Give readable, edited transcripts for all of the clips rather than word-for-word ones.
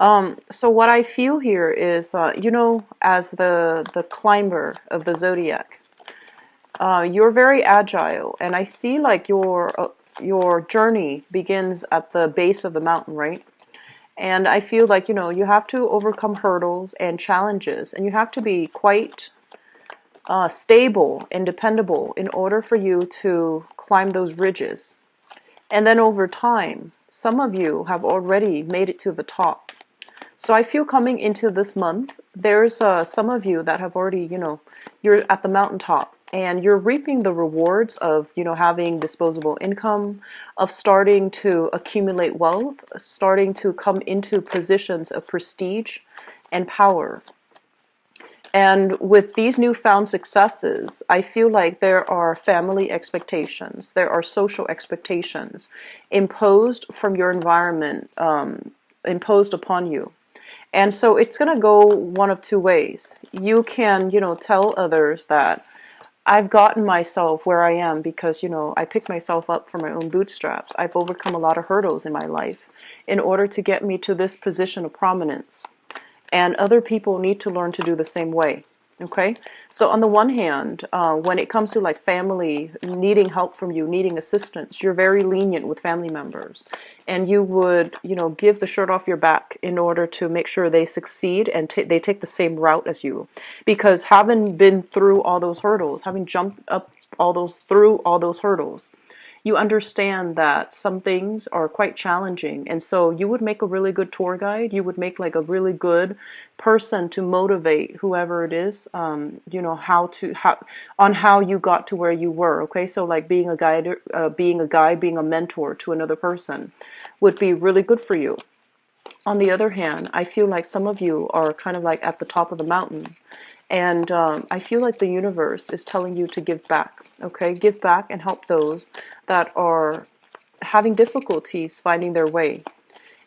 So what I feel here is, as the climber of the zodiac, you're very agile, and I see like your journey begins at the base of the mountain, right? And I feel like, you have to overcome hurdles and challenges, and you have to be quite stable and dependable in order for you to climb those ridges. And then over time, some of you have already made it to the top. So I feel coming into this month, there's some of you that have already, you're at the mountaintop and you're reaping the rewards of, having disposable income, of starting to accumulate wealth, starting to come into positions of prestige and power. And with these newfound successes, I feel like there are family expectations, there are social expectations imposed from your environment, imposed upon you. And so it's going to go one of two ways. You can, tell others that I've gotten myself where I am because, I picked myself up from my own bootstraps. I've overcome a lot of hurdles in my life in order to get me to this position of prominence. And other people need to learn to do the same way. Okay, so on the one hand, when it comes to like family needing help from you, needing assistance, you're very lenient with family members, and you would, give the shirt off your back in order to make sure they succeed and they take the same route as you, because having been through all those hurdles, having jumped up through all those hurdles, you understand that some things are quite challenging. And so you would make a really good tour guide. You would make like a really good person to motivate whoever it is, how you got to where you were. Okay. So like being a guide, being a mentor to another person would be really good for you. On the other hand, I feel like some of you are kind of like at the top of the mountain. And I feel like the universe is telling you to give back, okay? Give back and help those that are having difficulties finding their way.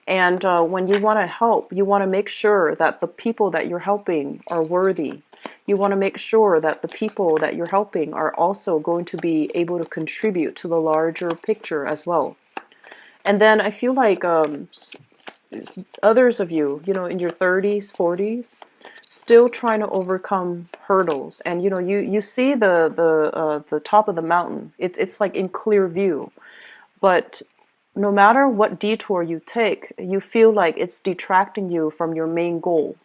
And when you want to help, you want to make sure that the people that you're helping are worthy. You want to make sure that the people that you're helping are also going to be able to contribute to the larger picture as well. And then I feel like others of you, in your 30s, 40s, still trying to overcome hurdles, and you see the top of the mountain. It's like in clear view, but no matter what detour you take, you feel like it's detracting you from your main goal,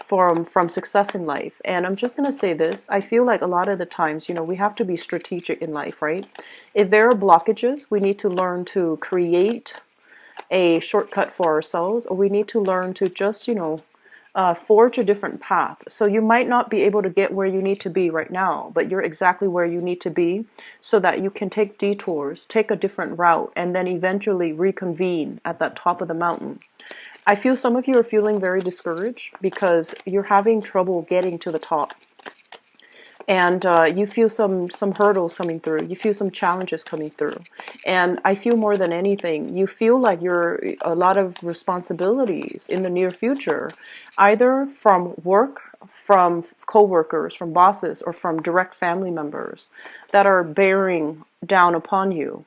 from success in life. And I'm just going to say this, I feel like a lot of the times, we have to be strategic in life, right? If there are blockages, we need to learn to create a shortcut for ourselves, or we need to learn to just, forge a different path. So you might not be able to get where you need to be right now, but you're exactly where you need to be so that you can take detours, take a different route, and then eventually reconvene at that top of the mountain. I feel some of you are feeling very discouraged because you're having trouble getting to the top. And you feel some hurdles coming through. You feel some challenges coming through. And I feel more than anything, you feel like you're a lot of responsibilities in the near future, either from work, from coworkers, from bosses, or from direct family members that are bearing down upon you.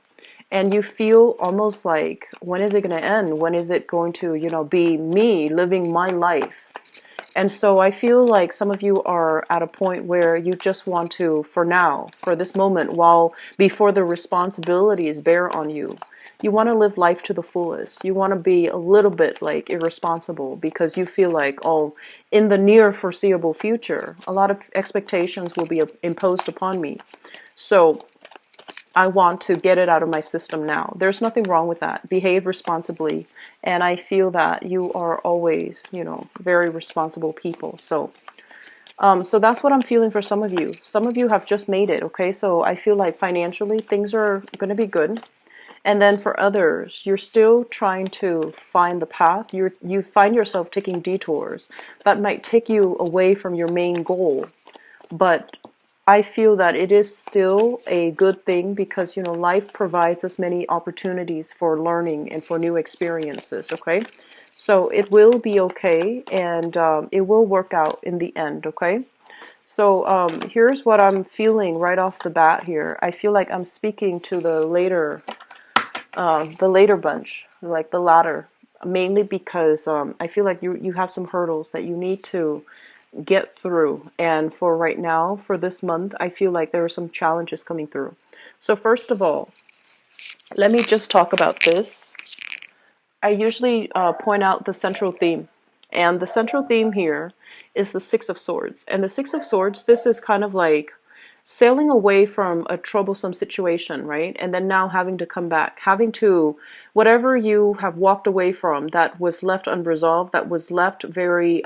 And you feel almost like, when is it going to end? When is it going to, be me living my life? And so I feel like some of you are at a point where you just want to, for now, for this moment, before the responsibilities bear on you, you want to live life to the fullest. You want to be a little bit like irresponsible because you feel like, oh, in the near foreseeable future, a lot of expectations will be imposed upon me. So I want to get it out of my system now. There's nothing wrong with that. Behave responsibly. And I feel that you are always, very responsible people. So that's what I'm feeling for some of you. Some of you have just made it, okay? So I feel like financially things are going to be good. And then for others, you're still trying to find the path. You find yourself taking detours that might take you away from your main goal. But I feel that it is still a good thing because, life provides us many opportunities for learning and for new experiences, okay? So it will be okay, and it will work out in the end, okay? So here's what I'm feeling right off the bat here. I feel like I'm speaking to the later bunch, like the latter mainly because I feel like you have some hurdles that you need to get through. And for right now, for this month, I feel like there are some challenges coming through. So first of all, let me just talk about this. I usually point out the central theme. And the central theme here is the Six of Swords. And the Six of Swords, this is kind of like sailing away from a troublesome situation, right? And then now having to come back, having to, whatever you have walked away from that was left unresolved, that was left very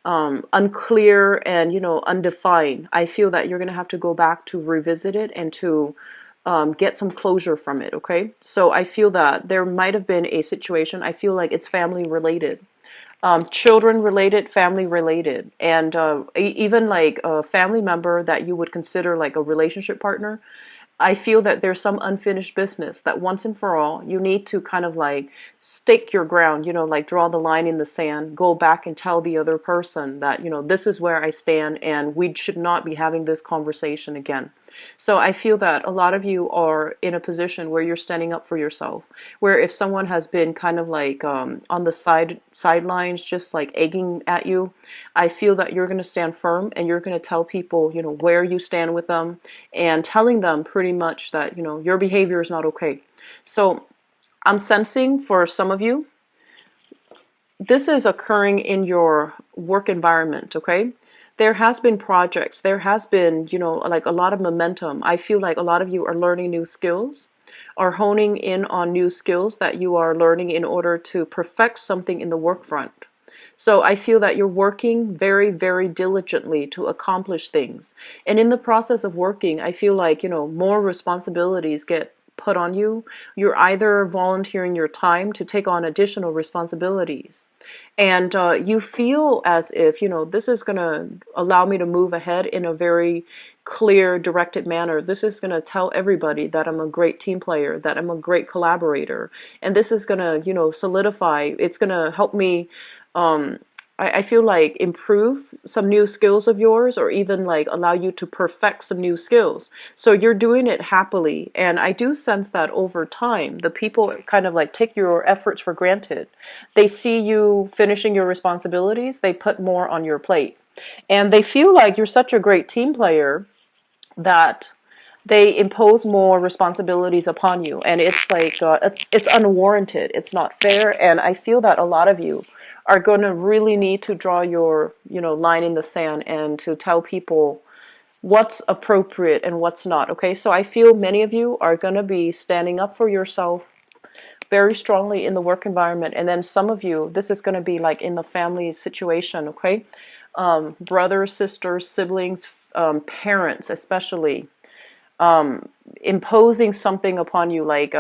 unclear and, undefined. I feel that you're going to have to go back to revisit it and to get some closure from it, okay? So I feel that there might have been a situation, I feel like it's family related. Children related, family related, and even like a family member that you would consider like a relationship partner. I feel that there's some unfinished business that once and for all, you need to kind of like stake your ground, like draw the line in the sand, go back and tell the other person that, this is where I stand and we should not be having this conversation again. So I feel that a lot of you are in a position where you're standing up for yourself, where if someone has been kind of like on the sidelines, just like egging at you, I feel that you're going to stand firm and you're going to tell people, where you stand with them and telling them pretty much that, your behavior is not okay. So I'm sensing for some of you, this is occurring in your work environment, okay? There has been projects, there has been, like a lot of momentum. I feel like a lot of you are learning new skills, are honing in on new skills that you are learning in order to perfect something in the work front. So I feel that you're working very, very diligently to accomplish things. And in the process of working, I feel like, more responsibilities get put on you. You're either volunteering your time to take on additional responsibilities. And you feel as if, this is going to allow me to move ahead in a very clear, directed manner. This is going to tell everybody that I'm a great team player, that I'm a great collaborator. And this is going to, solidify. It's going to help me I feel like improve some new skills of yours or even like allow you to perfect some new skills. So you're doing it happily. And I do sense that over time, the people kind of like take your efforts for granted. They see you finishing your responsibilities, they put more on your plate. And they feel like you're such a great team player that they impose more responsibilities upon you, and it's like it's unwarranted, it's not fair. And I feel that a lot of you are going to really need to draw your line in the sand and to tell people what's appropriate and what's not. Okay, so I feel many of you are going to be standing up for yourself very strongly in the work environment, and then some of you, this is going to be like in the family situation. Okay, brothers, sisters, siblings, parents especially, imposing something upon you, like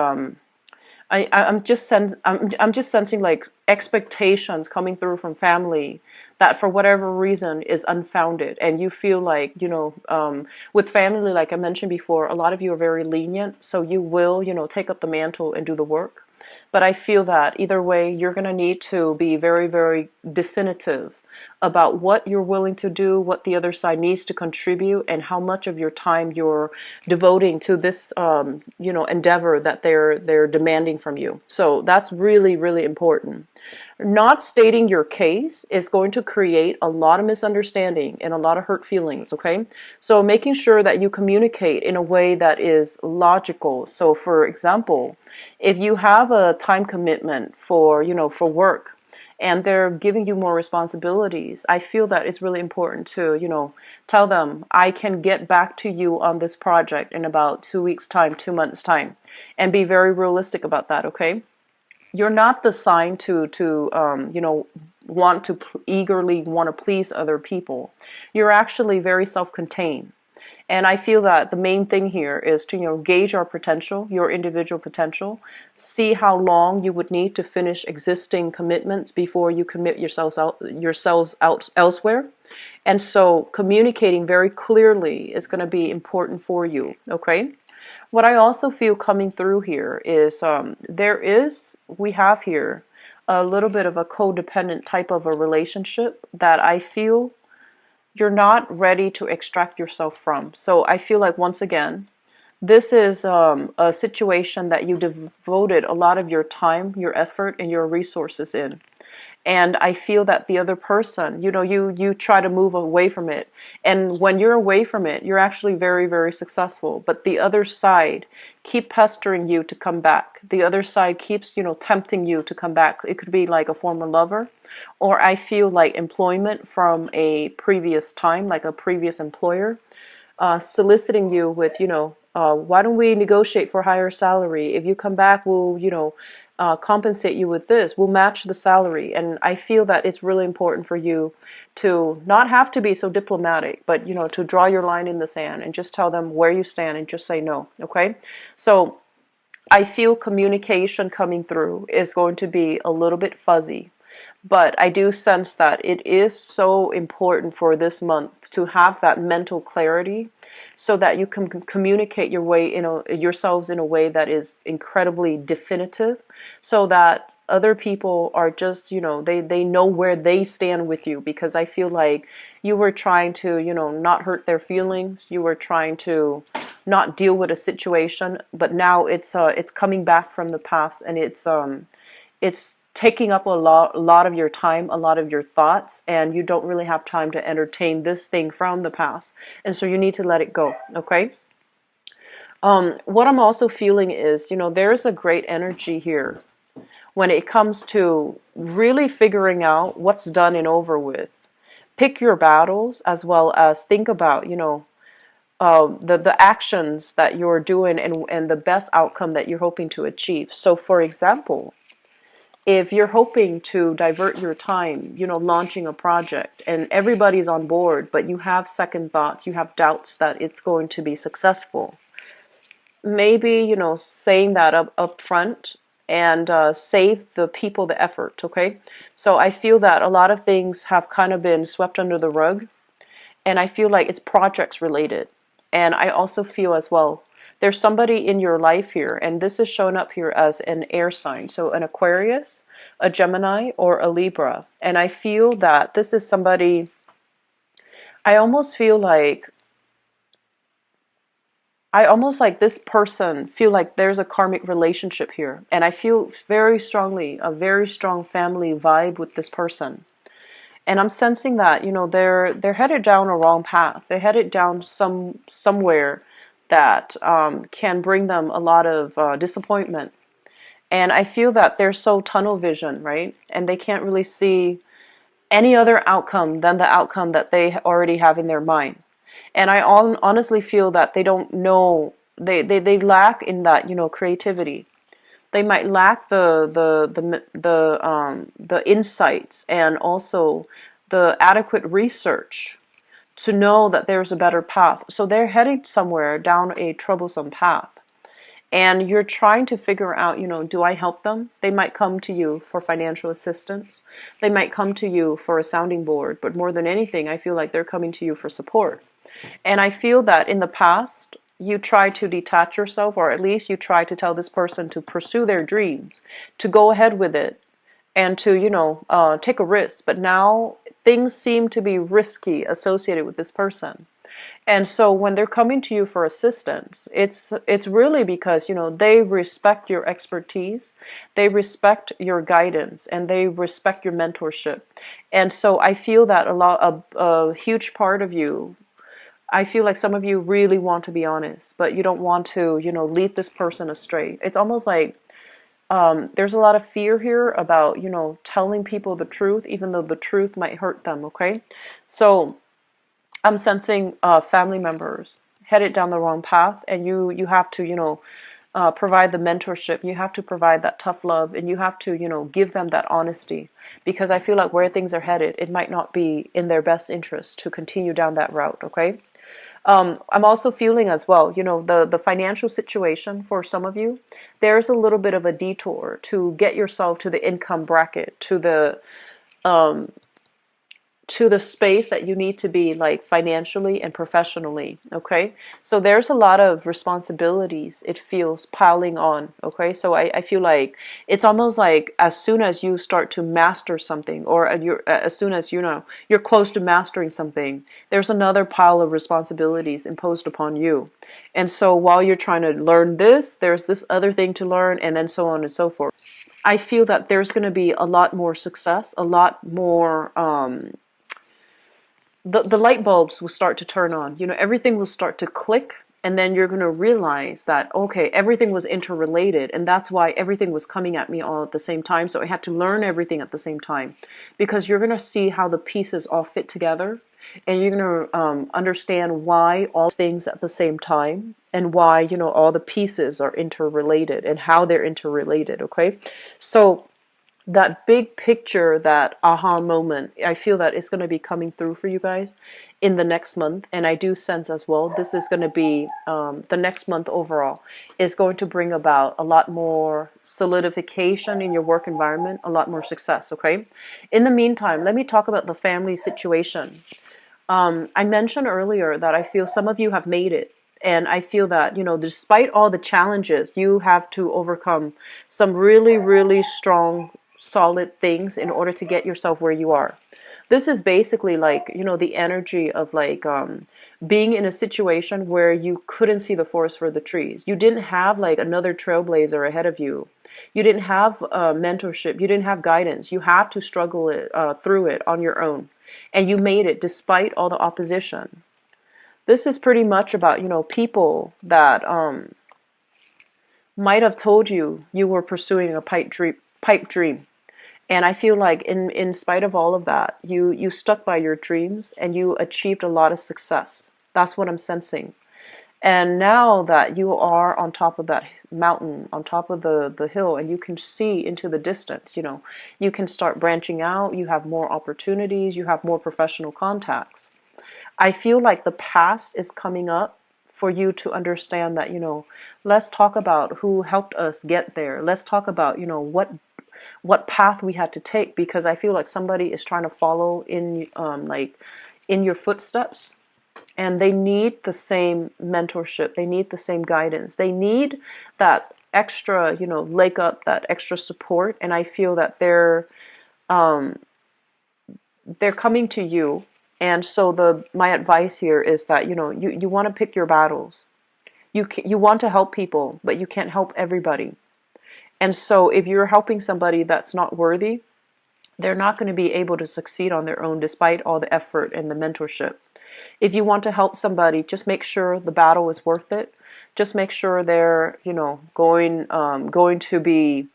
I'm just sensing like expectations coming through from family that for whatever reason is unfounded, and you feel like with family, like I mentioned before, a lot of you are very lenient, so you will take up the mantle and do the work. But I feel that either way, you're going to need to be very, very definitive about what you're willing to do, what the other side needs to contribute, and how much of your time you're devoting to this, endeavor that they're demanding from you. So that's really, really important. Not stating your case is going to create a lot of misunderstanding and a lot of hurt feelings, okay? So making sure that you communicate in a way that is logical. So for example, if you have a time commitment for work, and they're giving you more responsibilities, I feel that it's really important to, tell them, I can get back to you on this project in about 2 weeks time, 2 months time, and be very realistic about that, okay? You're not the sign to want to eagerly want to please other people. You're actually very self-contained. And I feel that the main thing here is to, gauge our potential, your individual potential, see how long you would need to finish existing commitments before you commit yourselves out elsewhere. And so communicating very clearly is going to be important for you, okay? What I also feel coming through here is we have here a little bit of a codependent type of a relationship that I feel you're not ready to extract yourself from. So I feel like once again, This is a situation that you devoted a lot of your time, your effort, and your resources in. And I feel that the other person, you try to move away from it. And when you're away from it, you're actually very, very successful. But the other side keep pestering you to come back. The other side keeps, tempting you to come back. It could be like a former lover, or I feel like employment from a previous time, like a previous employer, soliciting you with, why don't we negotiate for higher salary? If you come back, we'll, compensate you with this. We'll match the salary. And I feel that it's really important for you to not have to be so diplomatic, but, to draw your line in the sand and just tell them where you stand and just say no. Okay. So I feel communication coming through is going to be a little bit fuzzy. But I do sense that it is so important for this month to have that mental clarity so that you can communicate yourselves in a way that is incredibly definitive, so that other people are just, they know where they stand with you. Because I feel like you were trying to, not hurt their feelings. You were trying to not deal with a situation, but now it's coming back from the past, and it's taking up a lot of your time, a lot of your thoughts, and you don't really have time to entertain this thing from the past. And so you need to let it go, okay? What I'm also feeling is, there's a great energy here when it comes to really figuring out what's done and over with. Pick your battles, as well as think about, the actions that you're doing, and the best outcome that you're hoping to achieve. So, for example, if you're hoping to divert your time, launching a project, and everybody's on board, but you have second thoughts, you have doubts that it's going to be successful, maybe, saying that up front, and save the people the effort, okay? So I feel that a lot of things have kind of been swept under the rug, and I feel like it's projects related. And I also feel as well, there's somebody in your life here, and this is shown up here as an air sign. So an Aquarius, a Gemini, or a Libra. And I feel that this is somebody, I almost like this person feel like there's a karmic relationship here. And I feel very strongly a very strong family vibe with this person. And I'm sensing that, they're headed down a wrong path. They're headed down somewhere that can bring them a lot of disappointment. And I feel that they're so tunnel vision, right? And they can't really see any other outcome than the outcome that they already have in their mind. And I honestly feel that they don't know, they lack in that, creativity. They might lack the insights, and also the adequate research to know that there's a better path. So they're heading somewhere down a troublesome path. And you're trying to figure out, do I help them? They might come to you for financial assistance. They might come to you for a sounding board. But more than anything, I feel like they're coming to you for support. And I feel that in the past, you try to detach yourself, or at least you try to tell this person to pursue their dreams, to go ahead with it, and to, take a risk. But now things seem to be risky associated with this person. And so when they're coming to you for assistance, it's really because, they respect your expertise, they respect your guidance, and they respect your mentorship. And so I feel that a huge part of you, I feel like some of you really want to be honest, but you don't want to, lead this person astray. It's almost like there's a lot of fear here about, telling people the truth, even though the truth might hurt them, okay? So I'm sensing family members headed down the wrong path, and you have to, provide the mentorship. You have to provide that tough love, and you have to, give them that honesty, because I feel like where things are headed, it might not be in their best interest to continue down that route, okay? I'm also feeling as well, the financial situation for some of you, there's a little bit of a detour to get yourself to the income bracket, to to the space that you need to be, like financially and professionally. Okay, so there's a lot of responsibilities, it feels, piling on. Okay, so I feel like it's almost like as soon as you start to master something, or as soon as you're close to mastering something, there's another pile of responsibilities imposed upon you. And so while you're trying to learn this, there's this other thing to learn, and then so on and so forth. I feel that there's going to be a lot more success, a lot more the light bulbs will start to turn on. Everything will start to click, and then you're going to realize that, okay, everything was interrelated, and that's why everything was coming at me all at the same time. So I had to learn everything at the same time, because you're going to see how the pieces all fit together, and you're going to understand why all things at the same time, and why all the pieces are interrelated and how they're interrelated. Okay, so that big picture, that aha moment, I feel that it's going to be coming through for you guys in the next month. And I do sense as well, this is going to be, the next month overall is going to bring about a lot more solidification in your work environment, a lot more success. Okay, in the meantime, let me talk about the family situation. I mentioned earlier that I feel some of you have made it. And I feel that, despite all the challenges, you have to overcome some really, really strong, solid things in order to get yourself where you are. This is basically like, the energy of like being in a situation where you couldn't see the forest for the trees. You didn't have like another trailblazer ahead of you. You didn't have mentorship. You didn't have guidance. You had to struggle through it on your own. And you made it despite all the opposition. This is pretty much about, people that might have told you you were pursuing a pipe dream. And I feel like in spite of all of that, you stuck by your dreams and you achieved a lot of success. That's what I'm sensing. And now that you are on top of that mountain, on top of the hill, and you can see into the distance, you can start branching out, you have more opportunities, you have more professional contacts. I feel like the past is coming up for you to understand that, let's talk about who helped us get there. Let's talk about, what path we had to take, because I feel like somebody is trying to follow in, like in your footsteps, and they need the same mentorship. They need the same guidance. They need that extra, leg up, that extra support. And I feel that they're coming to you. And so my advice here is that, you want to pick your battles. You want to help people, but you can't help everybody. And so if you're helping somebody that's not worthy, they're not going to be able to succeed on their own despite all the effort and the mentorship. If you want to help somebody, just make sure the battle is worth it. Just make sure they're, going to be,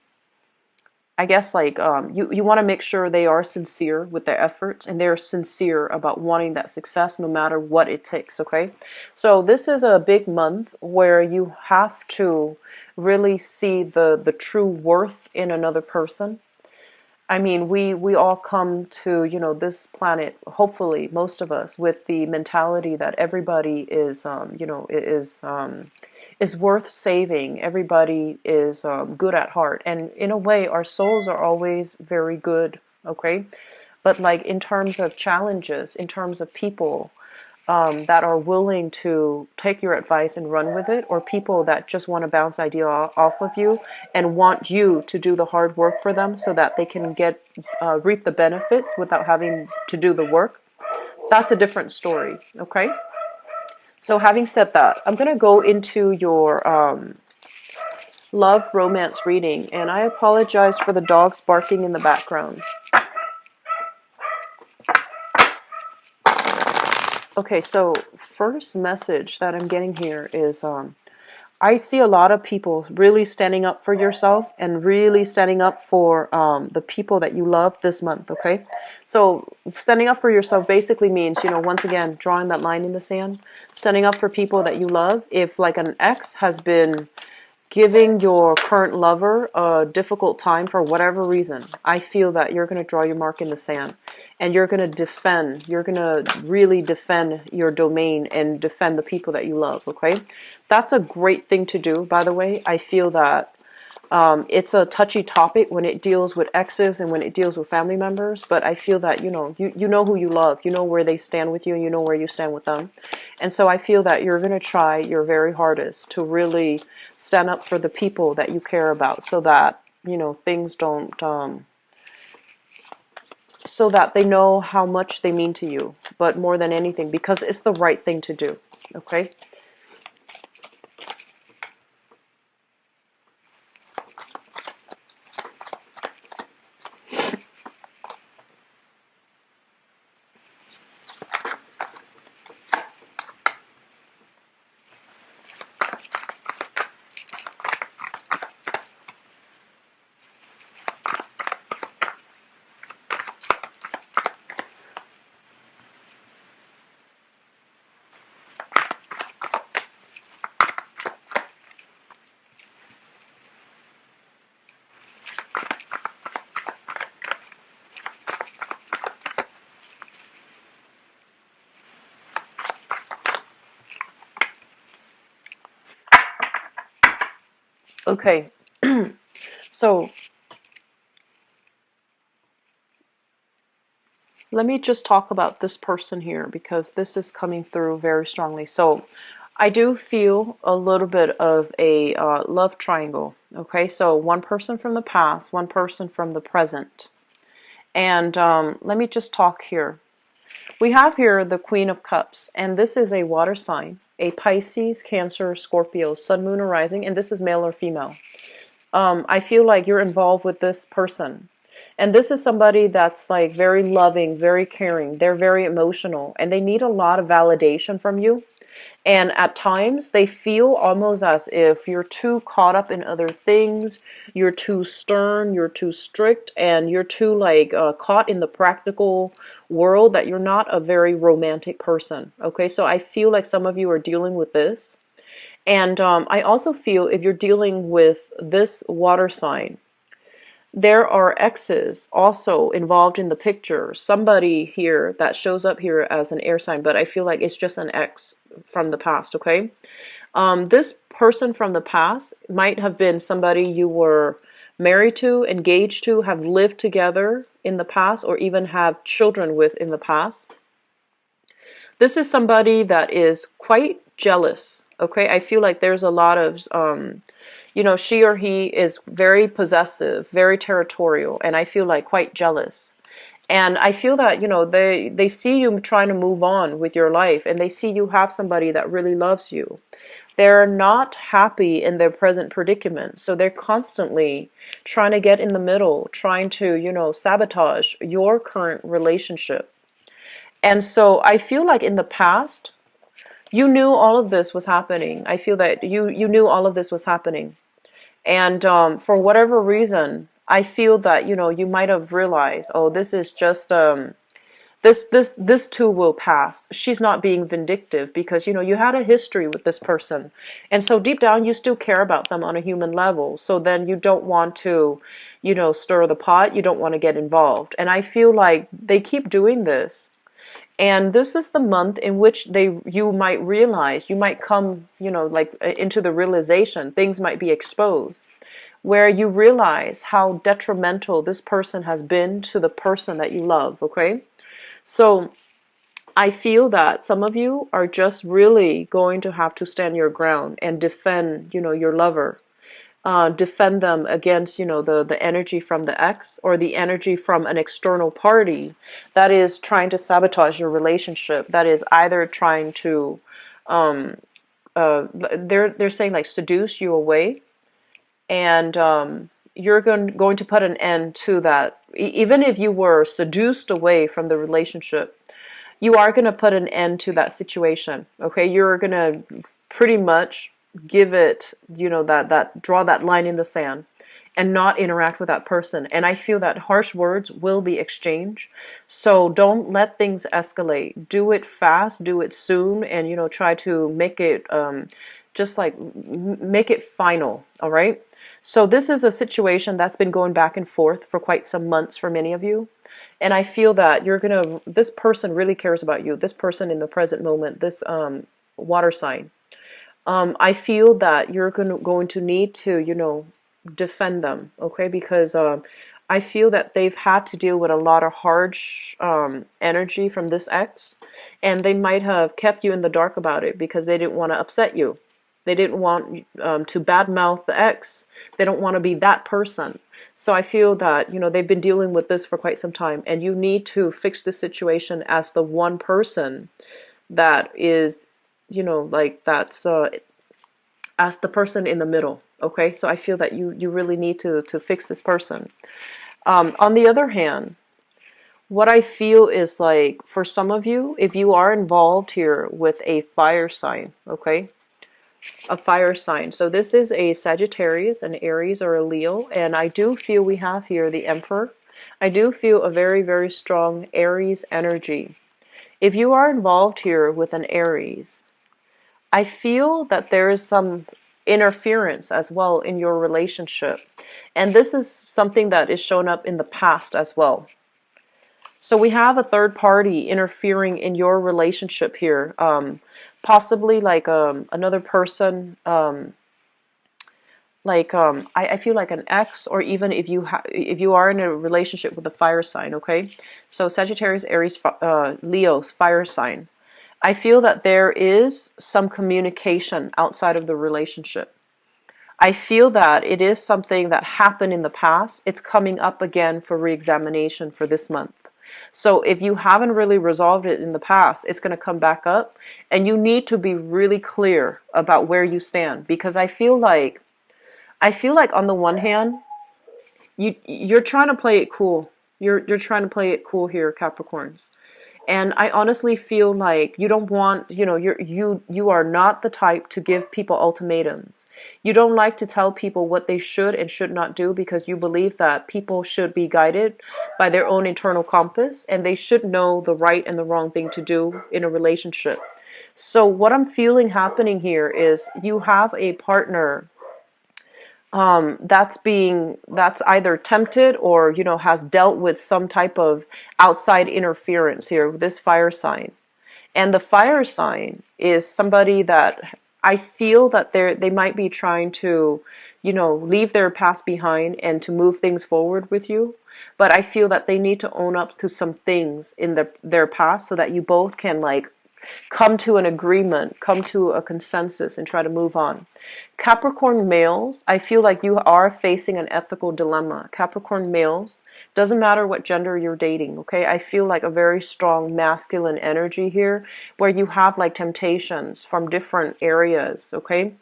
I guess, like, you want to make sure they are sincere with their efforts, and they're sincere about wanting that success no matter what it takes. Okay, so this is a big month where you have to really see the true worth in another person. I mean, we all come to, this planet, hopefully most of us, with the mentality that everybody is worth saving. Everybody is good at heart. And in a way, our souls are always very good, okay? But like in terms of challenges, in terms of people that are willing to take your advice and run with it, or people that just want to bounce idea off of you and want you to do the hard work for them so that they can reap the benefits without having to do the work, that's a different story, okay? So having said that, I'm going to go into your love romance reading, and I apologize for the dogs barking in the background. Okay, so first message that I'm getting here is I see a lot of people really standing up for yourself and really standing up for the people that you love this month, okay? So standing up for yourself basically means, once again, drawing that line in the sand, standing up for people that you love. If like an ex has been giving your current lover a difficult time for whatever reason, I feel that you're going to draw your mark in the sand, and you're going to really defend your domain and defend the people that you love, okay? That's a great thing to do, by the way. I feel that It's a touchy topic when it deals with exes and when it deals with family members, but I feel that, you know who you love, you know where they stand with you, and you know where you stand with them. And so I feel that you're going to try your very hardest to really stand up for the people that you care about, so that, things don't, so that they know how much they mean to you, but more than anything, because it's the right thing to do. Okay? Okay. So let me just talk about this person here, because this is coming through very strongly. So I do feel a little bit of a love triangle. Okay, so one person from the past, one person from the present. And let me just talk here. We have here the Queen of Cups, and this is a water sign, a Pisces, Cancer, Scorpio, Sun, Moon, or Rising, and this is male or female. I feel like you're involved with this person. And this is somebody that's like very loving, very caring. They're very emotional, and they need a lot of validation from you. And at times they feel almost as if you're too caught up in other things, you're too stern, you're too strict, and you're too like caught in the practical world, that you're not a very romantic person. Okay, so I feel like some of you are dealing with this. And I also feel if you're dealing with this water sign, there are exes also involved in the picture. Somebody here that shows up here as an air sign, but I feel like it's just an ex from the past, okay? This person from the past might have been somebody you were married to, engaged to, have lived together in the past, or even have children with in the past. This is somebody that is quite jealous, okay? I feel like there's a lot of, she or he is very possessive, very territorial, and I feel like quite jealous. And I feel that, they see you trying to move on with your life, and they see you have somebody that really loves you. They're not happy in their present predicament, so they're constantly trying to get in the middle, trying to, sabotage your current relationship. And so I feel like in the past, you knew all of this was happening. I feel that you knew all of this was happening. And for whatever reason, I feel that, you might have realized, oh, this is just, this too will pass. She's not being vindictive, because, you had a history with this person. And so deep down, you still care about them on a human level. So then you don't want to, stir the pot. You don't want to get involved. And I feel like they keep doing this. And this is the month in which you might realize, you might come, like into the realization, things might be exposed, where you realize how detrimental this person has been to the person that you love, okay? So I feel that some of you are just really going to have to stand your ground and defend, your lover. Defend them against, the energy from the ex, or the energy from an external party that is trying to sabotage your relationship, that is either trying to, they're saying like seduce you away, and you're going to put an end to that. Even if you were seduced away from the relationship, you are going to put an end to that situation, okay? You're going to pretty much give it, that draw that line in the sand and not interact with that person. And I feel that harsh words will be exchanged. So don't let things escalate. Do it fast, do it soon, and, try to make it, just like, make it final, all right? So this is a situation that's been going back and forth for quite some months for many of you. And I feel that this person really cares about you. This person in the present moment, this water sign. I feel that you're going to need to, defend them, okay? Because I feel that they've had to deal with a lot of harsh energy from this ex, and they might have kept you in the dark about it because they didn't want to upset you. They didn't want to badmouth the ex. They don't want to be that person. So I feel that, they've been dealing with this for quite some time, and you need to fix the situation as the one person that is, like that's as the person in the middle. Okay, so I feel that you really need to fix this person. On the other hand, what I feel is like for some of you, if you are involved here with a fire sign, okay, a fire sign. So this is a Sagittarius, an Aries, or a Leo, and I do feel we have here the Emperor. I do feel a very, very strong Aries energy. If you are involved here with an Aries, I feel that there is some interference as well in your relationship. And this is something that is shown up in the past as well. So we have a third party interfering in your relationship here. Possibly like another person, I feel like an ex, or even if you are in a relationship with a fire sign, okay? So Sagittarius, Aries, Leo's fire sign. I feel that there is some communication outside of the relationship. I feel that it is something that happened in the past. It's coming up again for re-examination for this month. So if you haven't really resolved it in the past, it's going to come back up, and you need to be really clear about where you stand, because I feel like on the one hand, you're trying to play it cool. You're trying to play it cool here, Capricorns. And I honestly feel like you don't want, you are not the type to give people ultimatums. You don't like to tell people what they should and should not do, because you believe that people should be guided by their own internal compass, and they should know the right and the wrong thing to do in a relationship. So what I'm feeling happening here is you have a partner that's either tempted or has dealt with some type of outside interference here with this fire sign. And the fire sign is somebody that I feel that they might be trying to leave their past behind and to move things forward with you, but I feel that they need to own up to some things in their past so that you both can like come to an agreement, come to a consensus, and try to move on. Capricorn males, I feel like you are facing an ethical dilemma. Capricorn males, doesn't matter what gender you're dating, okay? I feel like a very strong masculine energy here, where you have like temptations from different areas, okay?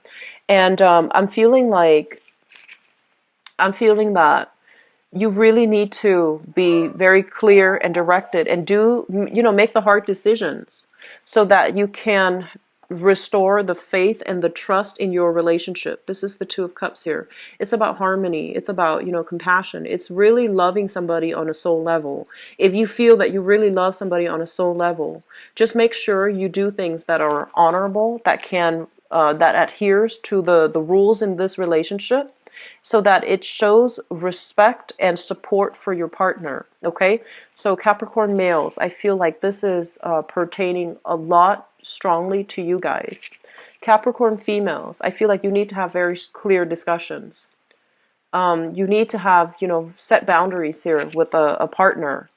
And I'm feeling that you really need to be very clear and directed, and make the hard decisions so that you can restore the faith and the trust in your relationship. This is the Two of Cups here. It's about harmony. It's about, compassion. It's really loving somebody on a soul level. If you feel that you really love somebody on a soul level, just make sure you do things that are honorable, that adheres to the rules in this relationship, so that it shows respect and support for your partner, okay? So Capricorn males, I feel like this is pertaining a lot strongly to you guys. Capricorn females, I feel like you need to have very clear discussions. You need to have, set boundaries here with a partner.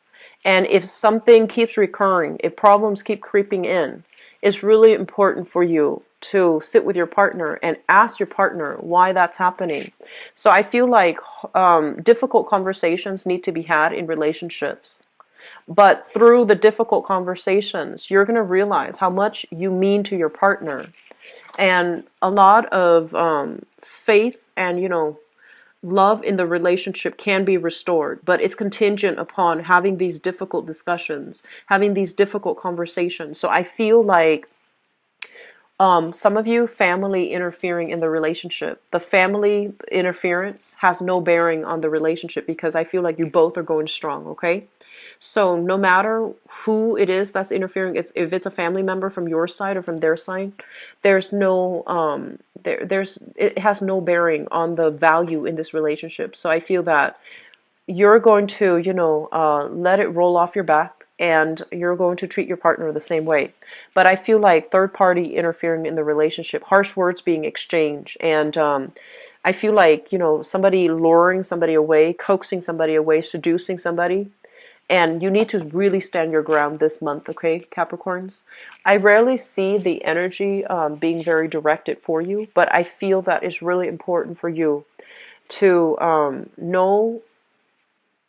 And if something keeps recurring, if problems keep creeping in, it's really important for you to sit with your partner and ask your partner why that's happening. So I feel like difficult conversations need to be had in relationships. But through the difficult conversations, you're going to realize how much you mean to your partner. And a lot of faith and, love in the relationship can be restored, but it's contingent upon having these difficult discussions, having these difficult conversations. So I feel like some of you, family interfering in the relationship. The family interference has no bearing on the relationship, because I feel like you both are going strong, okay? So no matter who it is that's interfering, if it's a family member from your side or from their side, there's no it has no bearing on the value in this relationship. So I feel that you're going to let it roll off your back, and you're going to treat your partner the same way. But I feel like third party interfering in the relationship, harsh words being exchanged, and I feel like, somebody luring somebody away, coaxing somebody away, seducing somebody. And you need to really stand your ground this month, okay, Capricorns? I rarely see the energy being very directed for you, but I feel that it's really important for you to know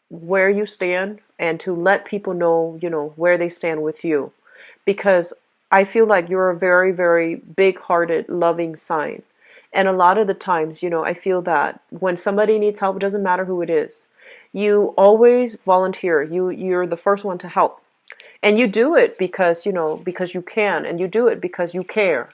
where you stand and to let people know, where they stand with you. Because I feel like you're a very, very big-hearted, loving sign. And a lot of the times, I feel that when somebody needs help, it doesn't matter who it is. You always volunteer. You're the first one to help. And you do it because you can, and you do it because you care.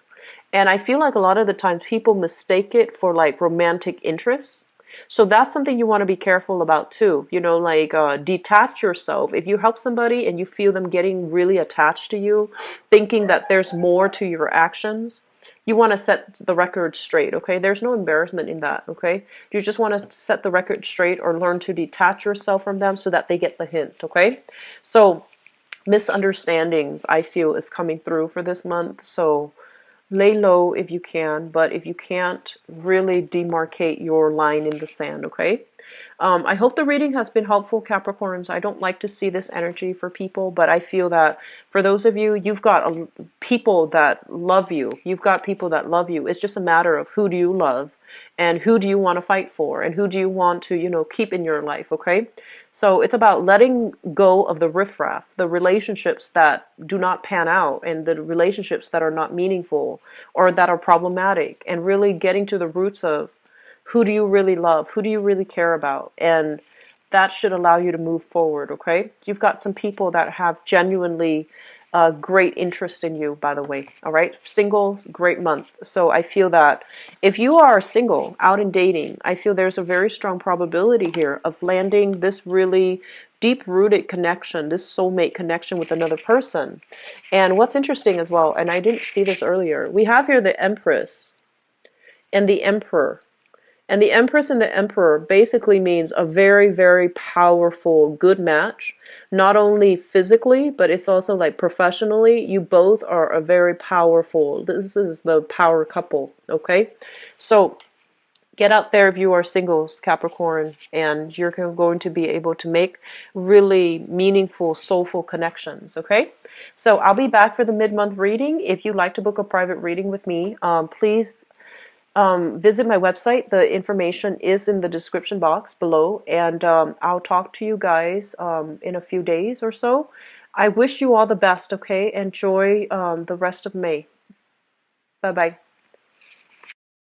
And I feel like a lot of the times people mistake it for like romantic interests. So that's something you want to be careful about too. Like detach yourself. If you help somebody and you feel them getting really attached to you, thinking that there's more to your actions, you want to set the record straight, okay? There's no embarrassment in that, okay? You just want to set the record straight or learn to detach yourself from them so that they get the hint, okay? So misunderstandings, I feel, is coming through for this month. So lay low if you can, but if you can't, really demarcate your line in the sand, okay? I hope the reading has been helpful, Capricorns. I don't like to see this energy for people, but I feel that for those of you, you've got people that love you. You've got people that love you. It's just a matter of who do you love and who do you want to fight for and who do you want to, keep in your life, okay? So it's about letting go of the riffraff, the relationships that do not pan out and the relationships that are not meaningful or that are problematic, and really getting to the roots of who do you really love? Who do you really care about? And that should allow you to move forward, okay? You've got some people that have genuinely great interest in you, by the way, all right? Single, great month. So I feel that if you are single, out and dating, I feel there's a very strong probability here of landing this really deep-rooted connection, this soulmate connection with another person. And what's interesting as well, and I didn't see this earlier, we have here the Empress and the Emperor. And the Empress and the Emperor basically means a very, very powerful, good match. Not only physically, but it's also like professionally. You both are a very powerful, this is the power couple, okay? So get out there if you are singles, Capricorn, and you're going to be able to make really meaningful, soulful connections, okay? So I'll be back for the mid-month reading. If you'd like to book a private reading with me, please visit my website. The information is in the description box below, and I'll talk to you guys in a few days or so. I wish you all the best, okay? Enjoy the rest of May. Bye-bye.